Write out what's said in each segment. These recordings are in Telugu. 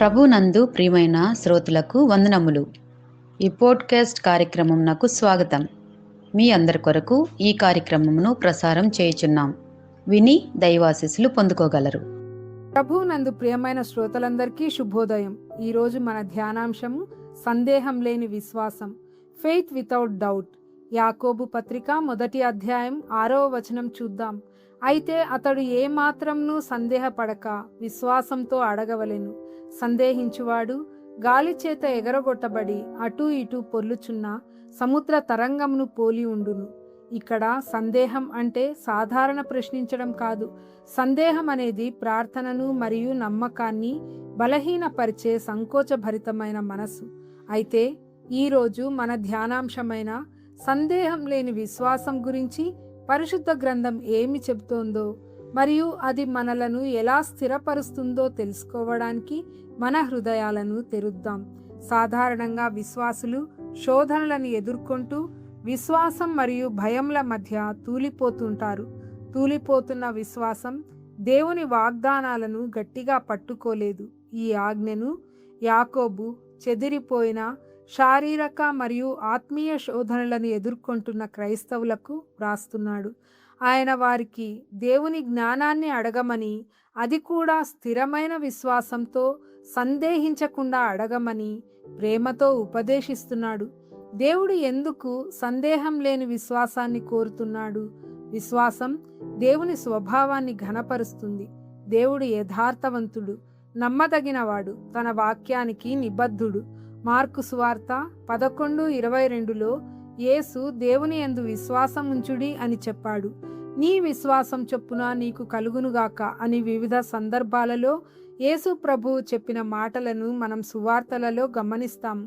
ప్రభునందు ప్రియమైన శ్రోతలకు వందనములు. ఈ పోడ్కాస్ట్ కార్యక్రమం నాకు స్వాగతం. మీ అందరి కొరకు ఈ కార్యక్రమమును ప్రసారం చేయుచున్నాం. విని దైవాశీస్సులు పొందుకోగలరు. ప్రభునందు ప్రియమైన శ్రోతలందరికీ శుభోదయం. ఈరోజు మన ధ్యానాంశము సందేహం లేని విశ్వాసం, ఫెయిత్ వితౌట్ డౌట్. యాకోబు పత్రిక 1వ అధ్యాయం 6వ వచనం చూద్దాం. అయితే అతడు ఏమాత్రంను సందేహపడక విశ్వాసంతో అడగవలెను. సందేహించువాడు గాలి చేత ఎగరగొట్టబడి అటూ ఇటూ పొర్లుచున్న సముద్ర తరంగమును పోలి ఉండును. ఇక్కడ సందేహం అంటే సాధారణ ప్రశ్నించడం కాదు. సందేహం అనేది ప్రార్థనను మరియు నమ్మకాన్ని బలహీనపరిచే సంకోచభరితమైన మనసు. అయితే ఈరోజు మన ధ్యానాంశమైన సందేహం లేని విశ్వాసం గురించి పరిశుద్ధ గ్రంథం ఏమి చెబుతోందో మరియు అది మనలను ఎలా స్థిరపరుస్తుందో తెలుసుకోవడానికి మన హృదయాలను తెరుద్దాం. సాధారణంగా విశ్వాసులు శోధనలను ఎదుర్కొంటూ విశ్వాసం మరియు భయంల మధ్య తూలిపోతుంటారు. తూలిపోతున్న విశ్వాసం దేవుని వాగ్దానాలను గట్టిగా పట్టుకోలేదు. ఈ ఆజ్ఞను యాకోబు చెదిరిపోయిన శారీరక మరియు ఆత్మీయ శోధనలను ఎదుర్కొంటున్న క్రైస్తవులకు వ్రాస్తున్నాడు. ఆయన వారికి దేవుని జ్ఞానాన్ని అడగమని, అది కూడా స్థిరమైన విశ్వాసంతో సందేహించకుండా అడగమని ప్రేమతో ఉపదేశిస్తున్నాడు. దేవుడు ఎందుకు సందేహం లేని విశ్వాసాన్ని కోరుతున్నాడు? విశ్వాసం దేవుని స్వభావాన్ని ఘనపరుస్తుంది. దేవుడు యథార్థవంతుడు, నమ్మదగినవాడు, తన వాక్యానికి నిబద్ధుడు. మార్కు సువార్త 11:22లో యేసు దేవుని యందు విశ్వాసం ఉంచుడి అని చెప్పాడు. నీ విశ్వాసం చొప్పున నీకు కలుగునుగాక అని వివిధ సందర్భాలలో యేసు ప్రభువు చెప్పిన మాటలను మనం సువార్తలలో గమనిస్తాం.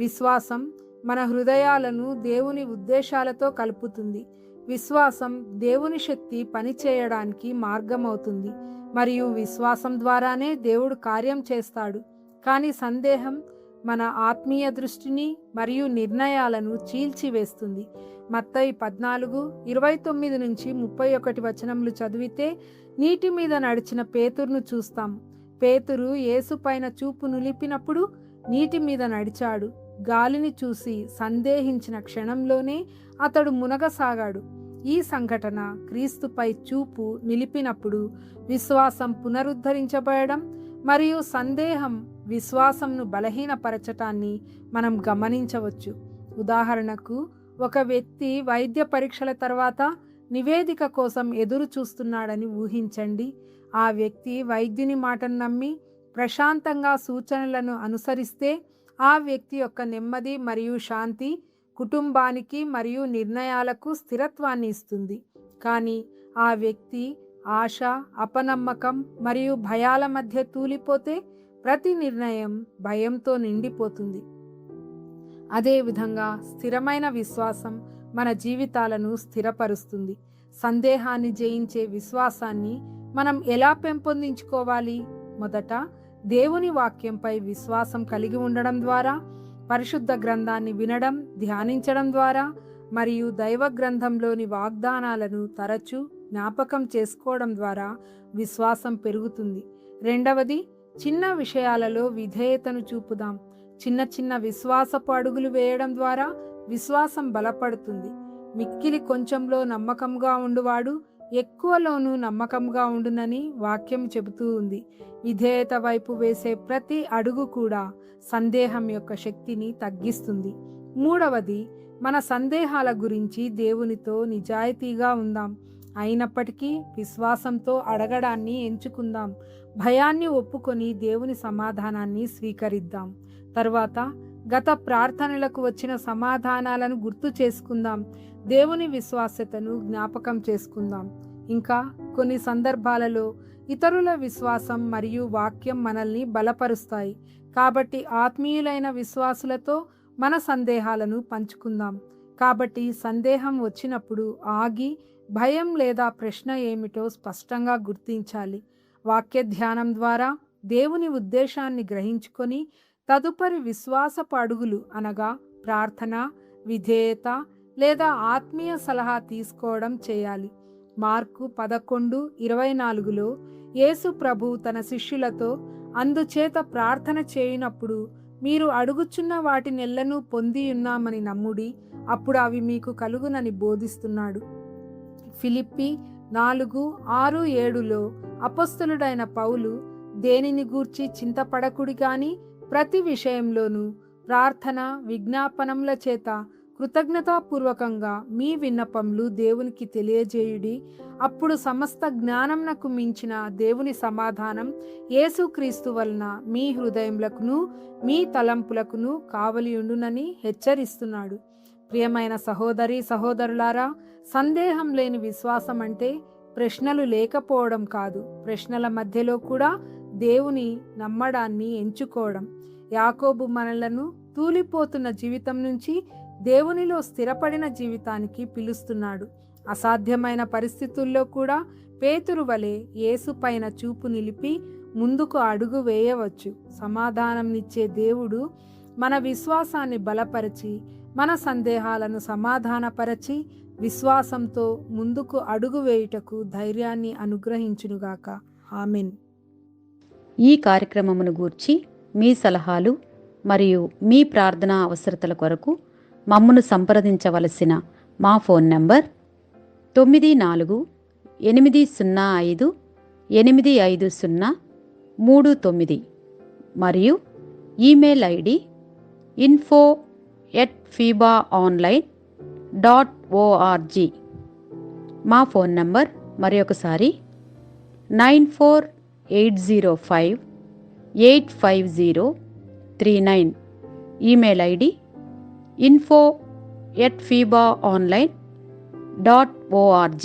విశ్వాసం మన హృదయాలను దేవుని ఉద్దేశాలతో కలుపుతుంది. విశ్వాసం దేవుని శక్తి పనిచేయడానికి మార్గమవుతుంది మరియు విశ్వాసం ద్వారానే దేవుడు కార్యం చేస్తాడు. కానీ సందేహం మన ఆత్మీయ దృష్టిని మరియు నిర్ణయాలను చీల్చివేస్తుంది. మత్తయి 14:29-31 వచనములు చదివితే నీటి మీద నడిచిన పేతురును చూస్తాం. పేతురు యేసు పైన చూపు నిలిపినప్పుడు నీటి మీద నడిచాడు. గాలిని చూసి సందేహించిన క్షణంలోనే అతడు మునగసాగాడు. ఈ సంఘటన క్రీస్తుపై చూపు నిలిపినప్పుడు విశ్వాసం పునరుద్ధరించబడడం మరియు సందేహం విశ్వాసంను బలహీనపరచటాన్ని మనం గమనించవచ్చు. ఉదాహరణకు, ఒక వ్యక్తి వైద్య పరీక్షల తర్వాత నివేదిక కోసం ఎదురు చూస్తున్నాడని ఊహించండి. ఆ వ్యక్తి వైద్యుని మాటను నమ్మి ప్రశాంతంగా సూచనలను అనుసరిస్తే ఆ వ్యక్తి యొక్క నెమ్మది మరియు శాంతి కుటుంబానికి మరియు నిర్ణయాలకు స్థిరత్వాన్ని ఇస్తుంది. కానీ ఆ వ్యక్తి ఆశ, అపనమ్మకం మరియు భయాల మధ్య తూలిపోతే ప్రతి నిర్ణయం భయంతో నిండిపోతుంది. అదేవిధంగా స్థిరమైన విశ్వాసం మన జీవితాలను స్థిరపరుస్తుంది. సందేహాన్ని జయించే విశ్వాసాన్ని మనం ఎలా పెంపొందించుకోవాలి? మొదట దేవుని వాక్యంపై విశ్వాసం కలిగి ఉండడం ద్వారా, పరిశుద్ధ గ్రంథాన్ని వినడం, ధ్యానించడం ద్వారా మరియు దైవ గ్రంథంలోని వాగ్దానాలను తరచూ జ్ఞాపకం చేసుకోవడం ద్వారా విశ్వాసం పెరుగుతుంది. రెండవది, చిన్న విషయాలలో విధేయతను చూపుదాం. చిన్న చిన్న విశ్వాసపు అడుగులు వేయడం ద్వారా విశ్వాసం బలపడుతుంది. మిక్కిలి కొంచెంలో నమ్మకంగా ఉండువాడు ఎక్కువలోనూ నమ్మకంగా ఉండునని వాక్యం చెబుతూ ఉంది. విధేయత వైపు వేసే ప్రతి అడుగు కూడా సందేహం యొక్క శక్తిని తగ్గిస్తుంది. మూడవది, మన సందేహాల గురించి దేవునితో నిజాయితీగా ఉందాం. అయినప్పటికీ విశ్వాసంతో అడగడాన్ని ఎంచుకుందాం. భయాన్ని ఒప్పుకొని దేవుని సమాధానాన్ని స్వీకరిద్దాం. తర్వాత గత ప్రార్థనలకు వచ్చిన సమాధానాలను గుర్తు చేసుకుందాం. దేవుని విశ్వాస్యతను జ్ఞాపకం చేసుకుందాం. ఇంకా కొన్ని సందర్భాలలో ఇతరుల విశ్వాసం మరియు వాక్యం మనల్ని బలపరుస్తాయి. కాబట్టి ఆత్మీయులైన విశ్వాసులతో మన సందేహాలను పంచుకుందాం. కాబట్టి సందేహం వచ్చినప్పుడు ఆగి భయం లేదా ప్రశ్న ఏమిటో స్పష్టంగా గుర్తించాలి. వాక్య ధ్యానం ద్వారా దేవుని ఉద్దేశాన్ని గ్రహించుకొని తదుపరి విశ్వాసపు అడుగులు అనగా ప్రార్థన, విధేయత లేదా ఆత్మీయ సలహా తీసుకోవడం చేయాలి. మార్కు 11:24లో యేసు ప్రభు తన శిష్యులతో అందుచేత ప్రార్థన చేయనప్పుడు మీరు అడుగుచున్న వాటినెల్లను పొంది ఉన్నామని నమ్ముడి, అప్పుడు అవి మీకు కలుగునని బోధిస్తున్నాడు. ఫిలిప్పి 4:6-7లో అపొస్తలుడైన పౌలు, దేనిని గూర్చి చింతపడకుడి గాని ప్రతి విషయంలోనూ ప్రార్థన విజ్ఞాపనముల చేత కృతజ్ఞతాపూర్వకంగా మీ విన్నపములు దేవునికి తెలియజేయుడి. అప్పుడు సమస్త జ్ఞానమునకు మించిన దేవుని సమాధానం యేసుక్రీస్తు వలన మీ హృదయములకును మీ తలంపులకును కావలియుండునని హెచ్చరిస్తున్నాడు. ప్రియమైన సహోదరి సహోదరులారా, సందేహం లేని విశ్వాసం అంటే ప్రశ్నలు లేకపోవడం కాదు, ప్రశ్నల మధ్యలో కూడా దేవుని నమ్మడాన్ని ఎంచుకోవడం. యాకోబు మనలను తూలిపోతున్న జీవితం నుంచి దేవునిలో స్థిరపడిన జీవితానికి పిలుస్తున్నాడు. అసాధ్యమైన పరిస్థితుల్లో కూడా పేతురు వలె యేసు పైన చూపు నిలిపి ముందుకు అడుగు వేయవచ్చు. సమాధానంనిచ్చే దేవుడు మన విశ్వాసాన్ని బలపరిచి మన సందేహాలను సమాధానపరచి విశ్వాసంతో ముందుకు అడుగు వేయుటకు ధైర్యాన్ని అనుగ్రహించునుగాక. ఆమెన్. ఈ కార్యక్రమమును గూర్చి మీ సలహాలు మరియు మీ ప్రార్థనా అవసరతల కొరకు మమ్మను సంప్రదించవలసిన మా ఫోన్ నంబర్ 94-850-85039 మరియు ఈమెయిల్ ఐడి info@fibaonline.org. మా ఫోన్ నంబర్ మరొకసారి 94-805-85039. Email ID info@fibaonline.org.